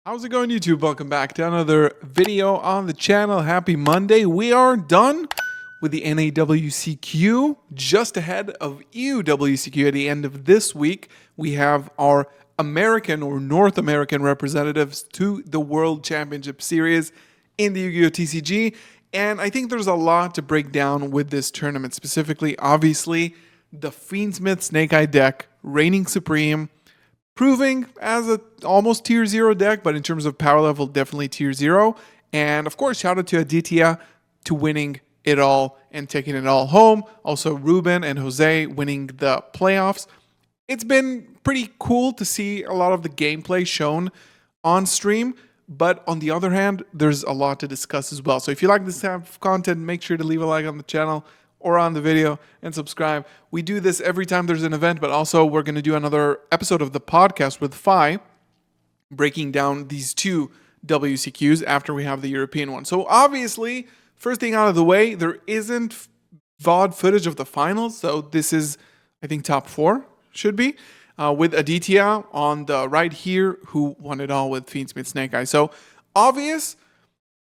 How's it going, YouTube? Welcome back to another video on the channel. Happy Monday. We are done with the NAWCQ, just ahead of EUWCQ. At the end of this week, we have our American or North American representatives to the World Championship Series in the Yu-Gi-Oh! TCG. And I think there's a lot to break down with this tournament, specifically, obviously, the Fiendsmith Snake Eye deck, reigning supreme, proving as a almost tier 0 deck, but in terms of power level, definitely tier 0. And of course, shout out to Aditya to winning it all and taking it all home. Also, Ruben and Jose winning the playoffs. It's been pretty cool to see a lot of the gameplay shown on stream, but on the other hand, there's a lot to discuss as well. So if you like this type of content, make sure to leave a like on the channel or on the video and subscribe. We do this every time there's an event, but also we're going to do another episode of the podcast with Phi, breaking down these two WCQs after we have the European one. So obviously, first thing out of the way, there isn't VOD footage of the finals. So this is, I think, top 4 should be, with Aditya on the right here, who won it all with Fiendsmith Snake Eye. So obvious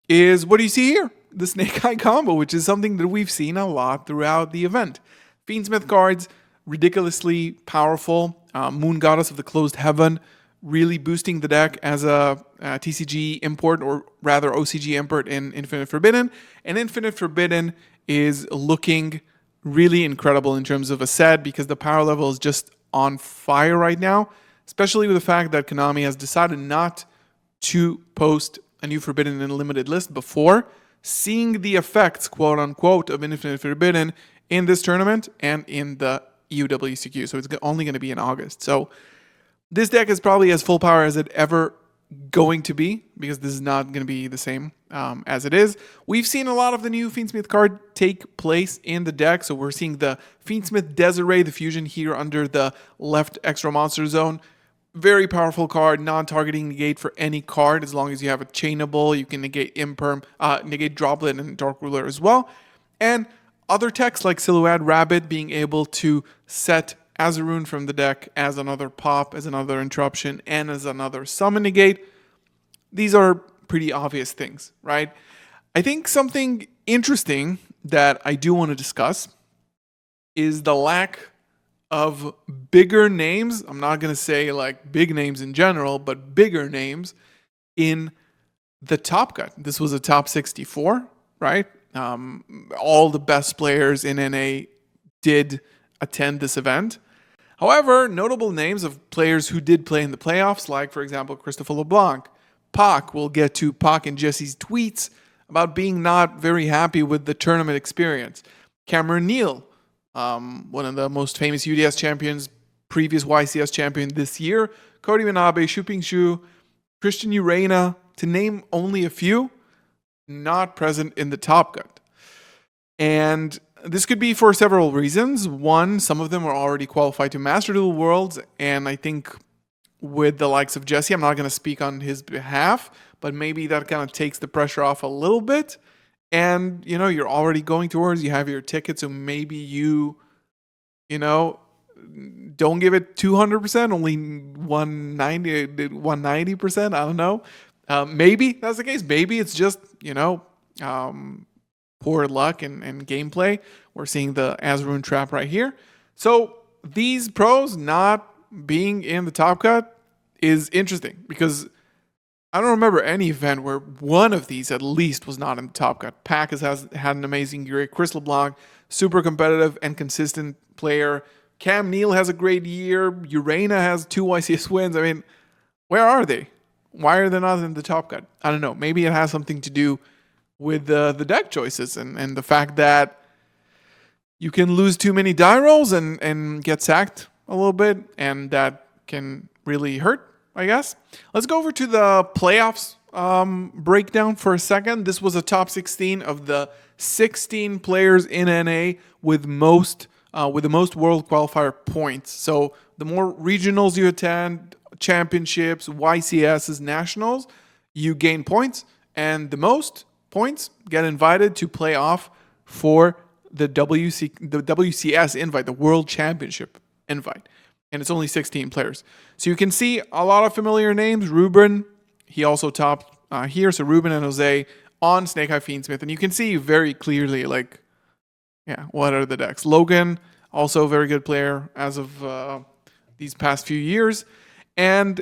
is, what do you see here? The Snake Eye combo, which is something that we've seen a lot throughout the event. Fiendsmith cards, ridiculously powerful. Moon Goddess of the Closed Heaven, really boosting the deck as a TCG import, or rather OCG import in Infinite Forbidden. And Infinite Forbidden is looking really incredible in terms of a set, because the power level is just on fire right now, especially with the fact that Konami has decided not to post a new Forbidden in a limited list before seeing the effects, quote unquote, of Infinite Forbidden in this tournament and in the EUWCQ. So it's only going to be in August. So this deck is probably as full power as it ever going to be, because this is not going to be the same as it is. We've seen a lot of the new Fiendsmith card take place in the deck. So we're seeing the Fiendsmith Desiree, the fusion here under the left extra monster zone. Very powerful card, non-targeting negate for any card. As long as you have a chainable, you can negate Imperm, negate Droplet and Dark Ruler as well. And other techs like Silhouette Rabbit being able to set Azarune from the deck as another pop, as another interruption, and as another summon negate. These are pretty obvious things, right? I think something interesting that I do want to discuss is the lack of bigger names. I'm not going to say like big names in general, but bigger names in the top cut. This was a top 64, right? All the best players in NA did attend this event. However, notable names of players who did play in the playoffs, like, for example, Christopher LeBlanc, Pac. We'll get to Pac and Jesse's tweets about being not very happy with the tournament experience. Cameron Neal, one of the most famous UDS champions, previous YCS champion this year, Cody Minabe, Shuping Shu, Christian Urena, to name only a few, not present in the top cut. And this could be for several reasons. One, some of them are already qualified to Master Duel Worlds, and I think with the likes of Jesse, I'm not going to speak on his behalf, but maybe that kind of takes the pressure off a little bit. And, you're already going towards, you have your ticket, so maybe you don't give it 200%, only 190%, I don't know. Maybe that's the case. Maybe it's just, poor luck and gameplay. We're seeing the Azarune trap right here. So these pros not being in the top cut is interesting, because I don't remember any event where one of these at least was not in the top cut. Pac has had an amazing year. Chris LeBlanc, super competitive and consistent player. Cam Neal has a great year. Urena has 2 YCS wins. I mean, where are they? Why are they not in the top cut? I don't know. Maybe it has something to do with the deck choices and the fact that you can lose too many die rolls and get sacked a little bit, and that can really hurt, I guess. Let's go over to the playoffs breakdown for a second. This was a top 16 of the 16 players in NA with the most world qualifier points. So the more regionals you attend, championships, YCSs, nationals, you gain points, and the most points get invited to play off for the WCS invite, the World Championship invite. And it's only 16 players. So you can see a lot of familiar names. Ruben, he also topped here. So Ruben and Jose on Snake Eye Fiendsmith. And you can see very clearly, like, yeah, what are the decks? Logan, also a very good player as of these past few years. And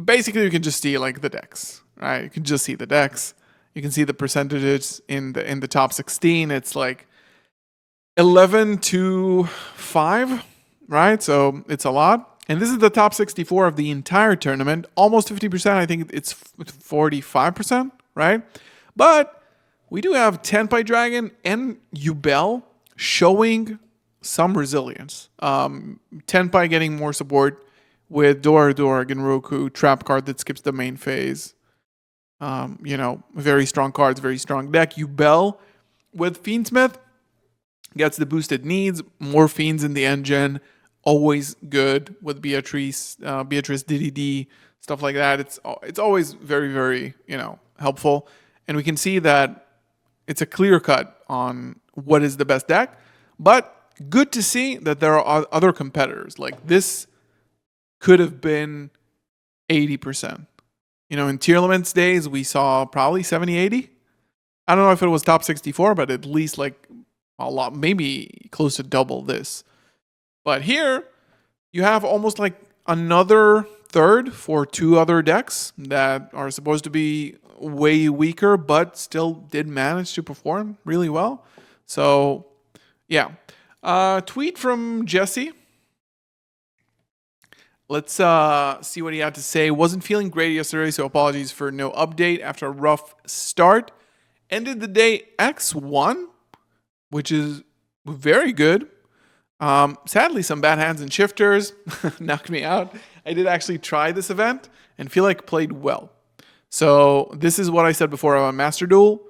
basically you can just see like the decks, right? You can just see the decks. You can see the percentages in the top 16. It's like 11 to 5, right? So it's a lot. And this is the top 64 of the entire tournament. Almost 50%. I think it's 45%, right? But we do have Tenpai Dragon and Yubel showing some resilience. Tenpai getting more support with Dora Genroku, trap card that skips the main phase. Very strong cards, very strong deck. Yubel with Fiendsmith gets the boosted needs, more Fiends in the engine, always good with Beatrice DDD, stuff like that. It's always very, very, helpful. And we can see that it's a clear cut on what is the best deck, but good to see that there are other competitors. Like this could have been 80%. In Tier Elements days, we saw probably 70, 80. I don't know if it was top 64, but at least like a lot, maybe close to double this. But here, you have almost like another third for two other decks that are supposed to be way weaker, but still did manage to perform really well. So, yeah. Tweet from Jesse. Let's see what he had to say. Wasn't feeling great yesterday, so apologies for no update after a rough start. Ended the day X1, which is very good. Sadly, some bad hands and shifters knocked me out. I did actually try this event and feel like played well. So this is what I said before about Master Duel.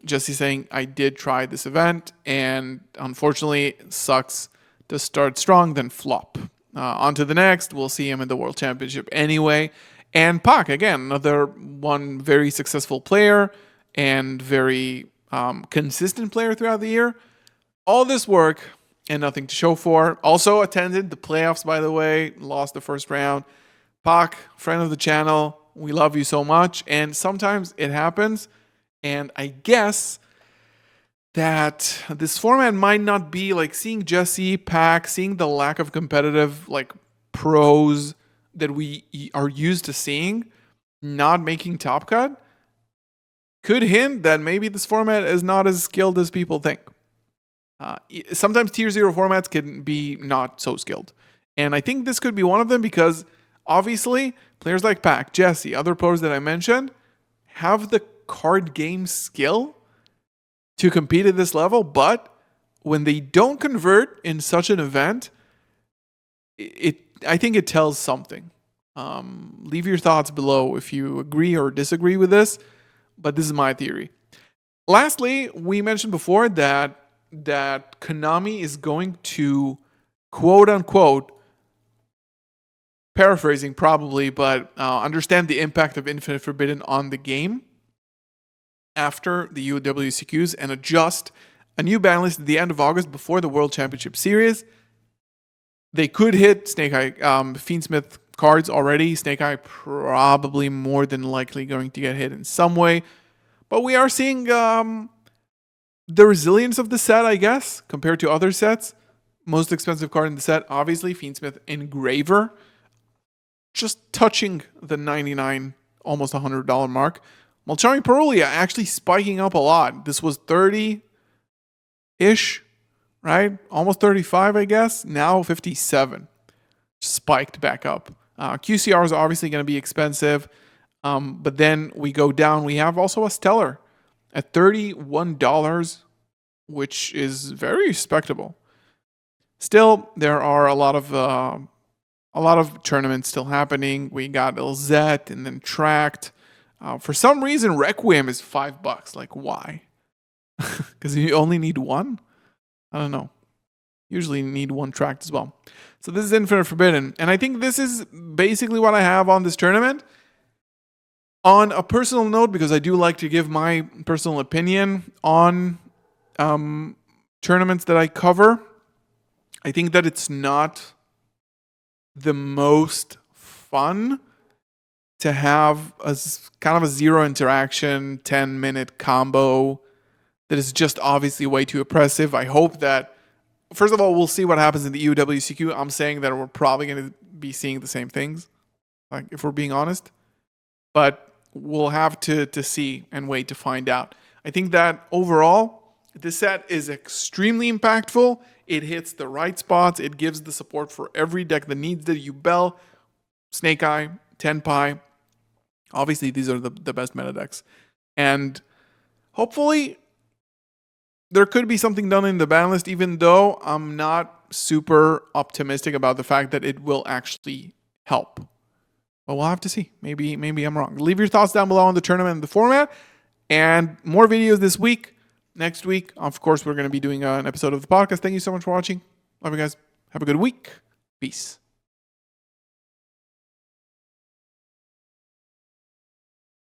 Jesse saying I did try this event, and unfortunately, it sucks to start strong, then flop. On to the next. We'll see him in the World Championship anyway. And Pak, again, another one very successful player and very consistent player throughout the year. All this work and nothing to show for. Also attended the playoffs, by the way. Lost the first round. Pak, friend of the channel. We love you so much. And sometimes it happens. And I guess that this format might not be like seeing Jesse, Pack, seeing the lack of competitive like pros that we are used to seeing, not making top cut, could hint that maybe this format is not as skilled as people think. Sometimes tier 0 formats can be not so skilled. And I think this could be one of them because obviously players like Pack, Jesse, other pros that I mentioned have the card game skill to compete at this level, but when they don't convert in such an event, I think it tells something. Leave your thoughts below if you agree or disagree with this, but this is my theory. Lastly, we mentioned before that Konami is going to, quote unquote, paraphrasing probably, but understand the impact of Infinite Forbidden on the game after the NAWCQs and adjust a new ban list at the end of August before the World Championship Series. They could hit Snake Eye Fiendsmith cards already. Snake Eye probably more than likely going to get hit in some way. But we are seeing the resilience of the set, I guess, compared to other sets. Most expensive card in the set, obviously, Fiendsmith Engraver. Just touching the $99, almost $100 mark. Malchami Perulia actually spiking up a lot. This was 30-ish, right? Almost 35, I guess. Now 57. Spiked back up. QCR is obviously going to be expensive. But then we go down. We have also a Stellar at $31, which is very respectable. Still, there are a lot of tournaments still happening. We got LZ and then Tracked. For some reason, Requiem is $5. Like, why? Because you only need one? I don't know. Usually need one Tracked as well. So this is Infinite Forbidden. And I think this is basically what I have on this tournament. On a personal note, because I do like to give my personal opinion on tournaments that I cover, I think that it's not the most fun to have kind of a zero interaction 10-minute combo that is just obviously way too oppressive. I hope that, first of all, we'll see what happens in the EUWCQ. I'm saying that we're probably going to be seeing the same things, like if we're being honest. But we'll have to see and wait to find out. I think that overall, this set is extremely impactful. It hits the right spots. It gives the support for every deck that needs the Yubel, Snake Eye, Tenpai. Obviously, these are the best meta decks. And hopefully, there could be something done in the ban list, even though I'm not super optimistic about the fact that it will actually help. But we'll have to see. Maybe I'm wrong. Leave your thoughts down below on the tournament and the format. And more videos this week. Next week, of course, we're going to be doing an episode of the podcast. Thank you so much for watching. Love you guys. Have a good week. Peace.